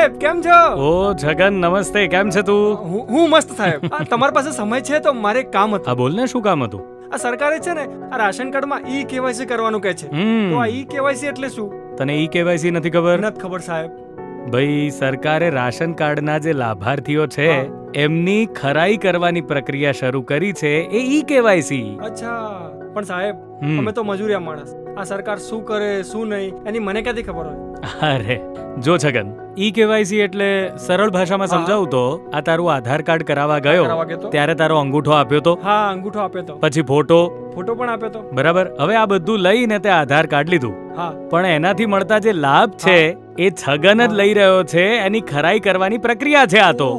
સાહેબ કેમ છો? ઓ છગન નમસ્તે, કેમ છે તું? હું મસ્ત સાહેબ. તમારી પાસે સમય છે તો મારે એક કામ હતું. હા બોલ ને, શું કામ હતું? આ સરકારે છે ને આ રાશન કાર્ડમાં ઈ કેવાયસી કરવાનું કહે છે. તો આ ઈ કેવાયસી એટલે શું? તને ઈ કેવાયસી નથી ખબર? નથી ખબર સાહેબ. ભાઈ, સરકારે રાશન કાર્ડના જે લાભાર્થીઓ છે એમની ખરાઈ કરવાની પ્રક્રિયા શરૂ કરી છે, એ ઈ કેવાયસી. અચ્છા, પણ સાહેબ અમે તો મજૂરિયા માણસ, આ સરકાર શું કરે શું નહીં એની મને ક્યાંથી ખબર હોય? અરે જો છગન, ઈ કેવાયસી એટલે સરળ ભાષામાં સમજાવું તો આ તારું આધાર કાર્ડ કરાવવા ગયો ત્યારે તારો અંગૂઠો આપ્યો તો. હા, અંગૂઠો આપ્યો તો. પછી ફોટો પણ આપ્યો તો. બરાબર. હવે આ બધું લઈને તે આધાર કાર્ડ લીધું. હા, પણ એનાથી મળતા જે લાભ છે એ છગન જ લઈ રહ્યો છે. એની ખરાઈ કરવાની પ્રક્રિયા છે આ તો.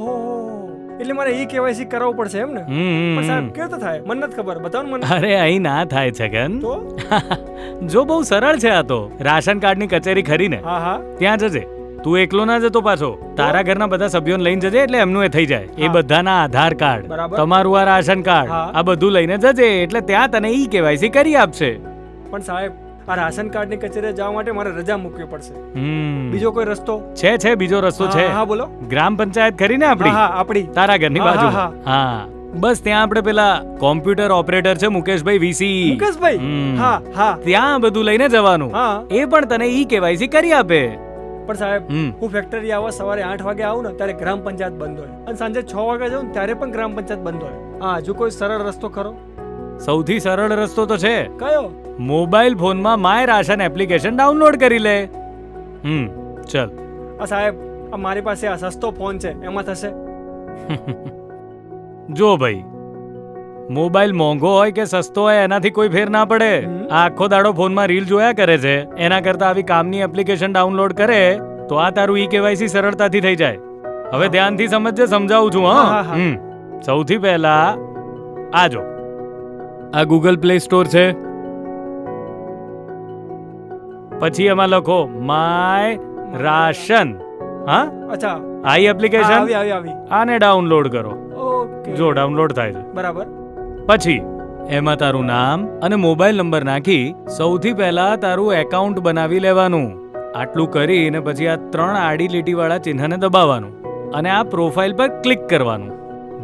એટલે મારે ઈ કેવાયસી કરાવવું પડશે એમ ને? પણ સાહેબ કેવું તો થાય? મને નથી ખબર, બતાવો ને મને. અરે અહીં ના થાય છગન. તો જો બહુ સરળ છે આ તો. રાશન કાર્ડની કચેરી ખરીને હા હા ત્યાં જજે. તું એકલો ના જતો પાછો, તારા ઘરના બધા સભ્યોને લઈને જજે, એટલે એમનું એ થઈ જાય. એ બધાના આધાર કાર્ડ, બરાબર. તમારું આ રાશન કાર્ડ, આ બધું લઈને જજે, એટલે ત્યાં તને ઈ કેવાયસી કરી આપશે. પણ સાહેબ આ રાશન કાર્ડની કચેરીએ જવા માટે મારે રજા મૂકવી પડશે. બીજો કોઈ રસ્તો છે બીજો રસ્તો છે. હા બોલો. ગ્રામ પંચાયત ખરી ને આપણી? હા, આપણી તારા ઘરની બાજુ. હા. હા, બસ ત્યાં આપણે પેલા કોમ્પ્યુટર ઓપરેટર છે મુકેશભાઈ વીસી. મુકેશભાઈ? હા હા, ત્યાં બધું લઈને જવાનું. હા. એ પણ તને ઈ કેવાયસી કરી આપે. પણ સાહેબ હું ફેક્ટરી આવવા સવારે 8 વાગે આવું ને ત્યારે ગ્રામ પંચાયત બંધ હોય, અને સાંજે 6 વાગે જાઉં ત્યારે પણ ગ્રામ પંચાયત બંધ હોય. હા, હજુ કોઈ સરળ રસ્તો ખરો? સૌથી સરળ રસ્તો તો છે. કયો? મોબાઈલ ફોનમાં માય રાશન એપ્લિકેશન ડાઉનલોડ કરી લે. ચલ. સાહેબ આ મારી પાસે આ સસ્તો ફોન છે, એમાં થશે? જો ભાઈ, મોબાઈલ મોંઘો હોય કે સસ્તો હોય એનાથી કોઈ ફેર ના પડે. આ આખો દાડો ફોનમાં રીલ જોયા કરે છે, એના કરતા આવી કામની એપ્લિકેશન ડાઉનલોડ કરે તો આ તારું ઈ કેવાયસી સરળતાથી થઈ જાય. હવે ધ્યાનથી સમજજે, સમજાવું છું. હા, સૌથી પહેલા આ જો, આ ગૂગલ પ્લે સ્ટોર છે. પછી એમાં લખો માય રાશન. હા, અચ્છા, આ એપ્લિકેશન આવી. આને ડાઉનલોડ કરો. ઓકે, જો ડાઉનલોડ થાય છે. બરાબર. પછી એમાં તારું નામ અને મોબાઈલ નંબર નાખી સૌથી પહેલા તારું એકાઉન્ટ બનાવી લેવાનું. આટલું કરીને પછી આ 3 આડી લીટીવાળા ચિહ્નને દબાવવાનું અને આ પ્રોફાઇલ પર ક્લિક કરવાનું.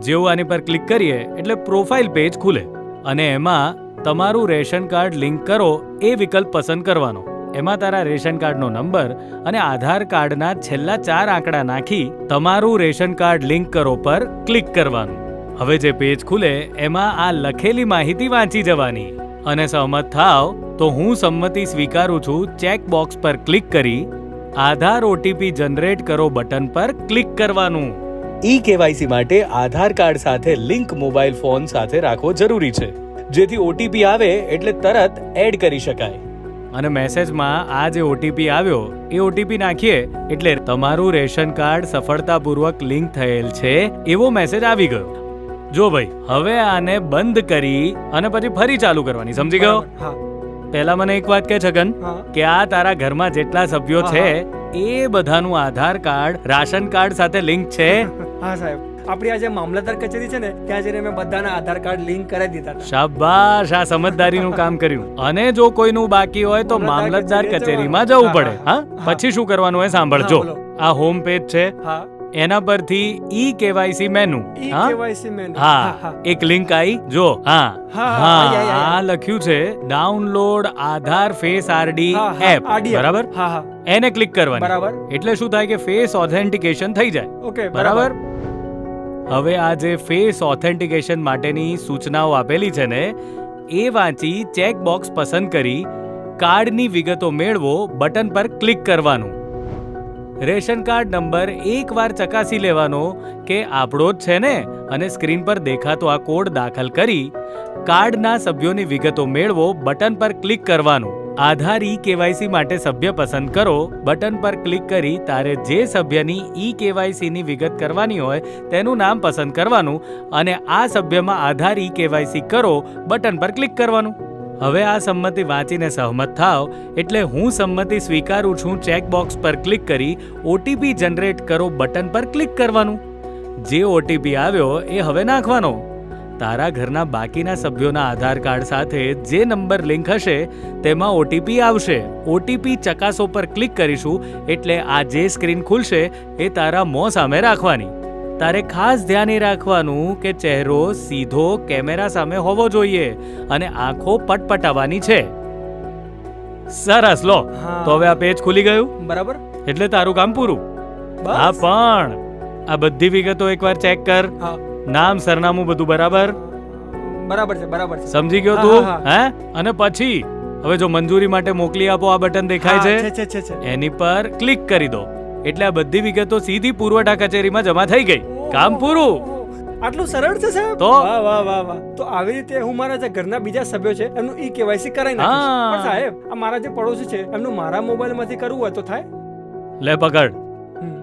જેવું આની પર ક્લિક કરીએ એટલે પ્રોફાઇલ પેજ ખુલે અને એમાં તમારું રેશન કાર્ડ લિંક કરો એ વિકલ્પ પસંદ કરવાનો. એમાં તારા રેશન કાર્ડનો નંબર અને આધાર કાર્ડના છેલ્લા 4 આંકડા નાખી તમારું રેશન કાર્ડ લિંક કરો પર ક્લિક કરવાનું. હવે જે પેજ ખુલે એમાં આ લખેલી માહિતી વાંચી જવાની અને સહમત થાવ તો હું સંમતિ સ્વીકારું છું ચેક બોક્સ પર ક્લિક કરી આધાર ઓટીપી જનરેટ કરો બટન પર ક્લિક કરવાનું. ઈ કેવાયસી માટે આધાર કાર્ડ સાથે લિંક મોબાઈલ ફોન સાથે રાખવો જરૂરી છે, જેથી ઓટીપી આવે એટલે તરત એડ કરી શકાય. અને મેસેજમાં આ જે ઓટીપી આવ્યો એ ઓટીપી નાખીએ એટલે તમારું રેશન કાર્ડ સફળતાપૂર્વક લિંક થયેલ છે એવો મેસેજ આવી ગયો. જો ભાઈ, હવે આને બંધ કરી અને પછી ફરી ચાલુ કરવાની. સમજી ગયો? પહેલા મને એક વાત કહે છગન, કે આ તારા ઘરમાં જેટલા સભ્યો છે એ બધાનું આધાર કાર્ડ રાશન કાર્ડ સાથે લિંક છે? હા સાહેબ, આપણી આ જે મામલતદાર કચેરી છે ને ત્યાં જઈને મેં બધાના આધાર કાર્ડ લિંક કરાવી દીધા હતા. શાબાશ, આ સમજદારીનું કામ કર્યું. અને જો કોઈનું બાકી હોય તો મામલતદાર કચેરીમાં જવું પડે. હા, પછી શું કરવાનું હોય સાંભળજો. આ હોમ પેજ છે, એના પરથી ઈ કેવાયસી મેનુ. હા, એક લિંક આવી જો. હા, લખ્યું છે ડાઉનલોડ આધાર ફેસ આરડી એપ. બરાબર. એને ક્લિક કરવાની. બરાબર. એટલે શું થાય કે ફેસ ઓથેન્ટિકેશન થઈ જાય. ઓકે, બરાબર. હવે આ જે ફેસ ઓથેન્ટિકેશન માટેની સૂચનાઓ આપેલી છે ને એ વાંચી ચેક બોક્સ પસંદ કરી કાર્ડની વિગતો મેળવો બટન પર ક્લિક કરવાનું. રેશન કાર્ડ નંબર એકવાર ચકાસી લેવાનો કે આપણો જ છે ને, અને સ્ક્રીન પર દેખાતો આ કોડ દાખલ કરી કાર્ડના સભ્યોની વિગતો મેળવો બટન પર ક્લિક કરવાનું. આધાર ઈ કેવાયસી માટે સભ્ય પસંદ કરો બટન પર ક્લિક કરી તારે જે સભ્યની ઈ કેવાયસીની વિગત કરવાની હોય તેનું નામ પસંદ કરવાનું અને આ સભ્યમાં આધાર ઈ કેવાયસી કરો બટન પર ક્લિક કરવાનું. હવે આ સંમતિ વાંચીને સહમત થાવ એટલે હું સંમતિ સ્વીકારું છું ચેક બોક્સ પર ક્લિક કરી ઓટીપી જનરેટ કરો બટન પર ક્લિક કરવાનું. જે ઓટીપી આવ્યો એ હવે નાખવાનો. તારા ઘરના બાકીના સભ્યોના આધાર કાર્ડ સાથે જે નંબર લિંક હશે તેમાં ઓટીપી આવશે. ઓટીપી ચકાસો પર ક્લિક કરીશું એટલે આ જે સ્ક્રીન ખુલશે એ તારા મોં સામે રાખવાની. તારે ખાસ ધ્યાન એ રાખવાનું કે ચહેરો સીધો કેમેરા સામે હોવો જોઈએ અને આંખો પટપટાવવાની છે. સરસ, લો હા. તો હવે આ પેજ ખુલી ગયું બરાબર. એટલે તારું કામ પૂરું. બસ. હા, પણ આ બધી વિગતો એકવાર ચેક કર. હા. નામ, સરનામું બધું બરાબર બરાબર છે, બરાબર છે. સમજી ગયો હા, તું? હા, હે? અને પછી હવે જો મંજૂરી માટે મોકલી આપો આ બટન દેખાય હા, છે, છે. એની પર ક્લિક કરી દો એટલે આ બધી વિગતો સીધી પુરવઠા કચેરીમાં જમા થઈ ગઈ. કામ પૂરું. ઓહો, આટલું સરળ છે સાહેબ. તો? વાહ વાહ વાહ વાહ. તો આવી રીતે હું મારા જે ઘરના બીજા સભ્યો છે એમનું ઈ કેવાયસી કરાવી નાખીશ. હા. પણ સાહેબ, આ મારા જે પડોશી છે એમનું મારા મોબાઈલમાંથી કરવું હોય તો થાય? લે પકડ. હમ.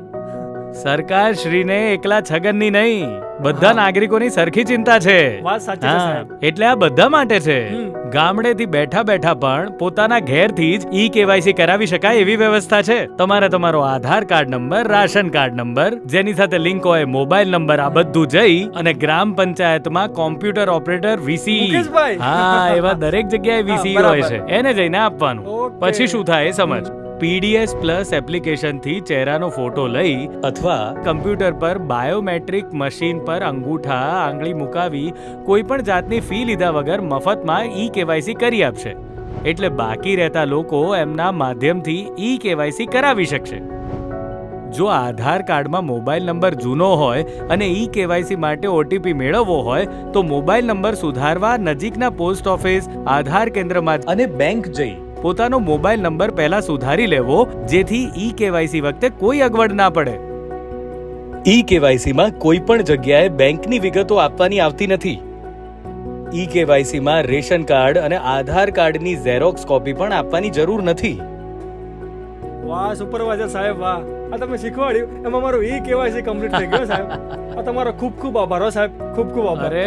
સરકાર શ્રીને એકલા છગનની નહીં, બધા હા. નાગરિકોની સરખી ચિંતા છે. વાત સાચી છે હા, સાહેબ. એટલે આ બધા માટે છે. હમ. ગામડેથી બેઠા બેઠા પણ પોતાના ઘેરથી જ ઈ કેવાયસી કરાવી શકાય એવી વ્યવસ્થા છે. તમારે તમારો Aadhaar card number, ration card number, જેની સાથે લિંક હોય મોબાઈલ નંબર, આ બધું જઈ અને ગ્રામ પંચાયતમાં કોમ્પ્યુટર ઓપરેટર વીસી, મુકેશભાઈ. હા, એવા દરેક જગ્યાએ વીસી બરાબર. હોય છે, એને જઈને આપવાનું. ઓકે. પછી શું થાય એ સમજ. પીડીએસ પ્લસ એપ્લિકેશનથી ચહેરાનો ફોટો લઈ અથવા કમ્પ્યુટર પર બાયોમેટ્રિક મશીન પર અંગૂઠા આંગળી મુકાવી કોઈ પણ જાતની ફી લીધા વગર મફતમાં ઈ કેવાયસી કરી આપશે. એટલે બાકી રહેતા લોકો એમના માધ્યમથી ઈ કેવાયસી કરાવી શકશે. જો આધાર કાર્ડમાં મોબાઈલ નંબર જૂનો હોય અને ઈ કેવાયસી માટે ઓટીપી મેળવવો હોય તો મોબાઈલ નંબર સુધારવા નજીકના પોસ્ટ ઓફિસ, આધાર કેન્દ્રમાં અને બેંક જઈ પોતાનો મોબાઈલ નંબર પહેલા સુધારી લેવો, જેથી ઈ કેવાયસી વખતે કોઈ અગવડ ના પડે. ઈ કેવાયસીમાં કોઈ પણ જગ્યાએ બેંકની વિગતો આપવાની આવતી નથી. ઈ કેવાયસીમાં રેશન કાર્ડ અને આધાર કાર્ડની ઝેરોક્સ કોપી પણ આપવાની જરૂર નથી. વાહ સુપરવાઇઝર સાહેબ, વાહ. આ તમે શીખવાડ્યું એમાં મારું ઈ કેવાયસી કમ્પ્લીટ થઈ ગયું સાહેબ. આ તમારો ખૂબ ખૂબ આભાર હો સાહેબ, ખૂબ ખૂબ આભાર. અરે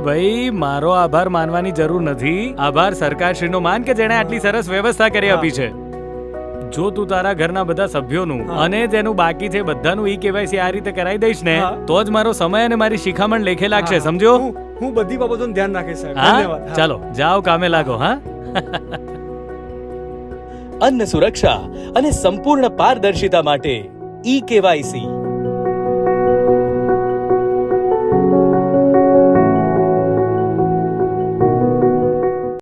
ભાઈ, મારો આભાર માનવાની જરૂર નથી. આભાર સરકારશ્રીનો માન કે જેણે આટલી સરસ વ્યવસ્થા કરી આપી છે. જો તું તારા ઘરના બધા સભ્યોનું હા. અને જેનું બાકી છે બધાનું ઈ કેવાયસી આ રીતે કરાવી દઈશ ને હા. તો જ મારો સમય અને મારી શિખામણ લેખે લાગશે, હા, સમજો? હું બધી બાબતોનું ધ્યાન રાખીશ સાહેબ. હા, ધન્યવાદ. હા. ચાલો જાઓ કામે લાગો. હા. અન્ન સુરક્ષા અને સંપૂર્ણ પારદર્શિતા માટે ઈ કેવાયસી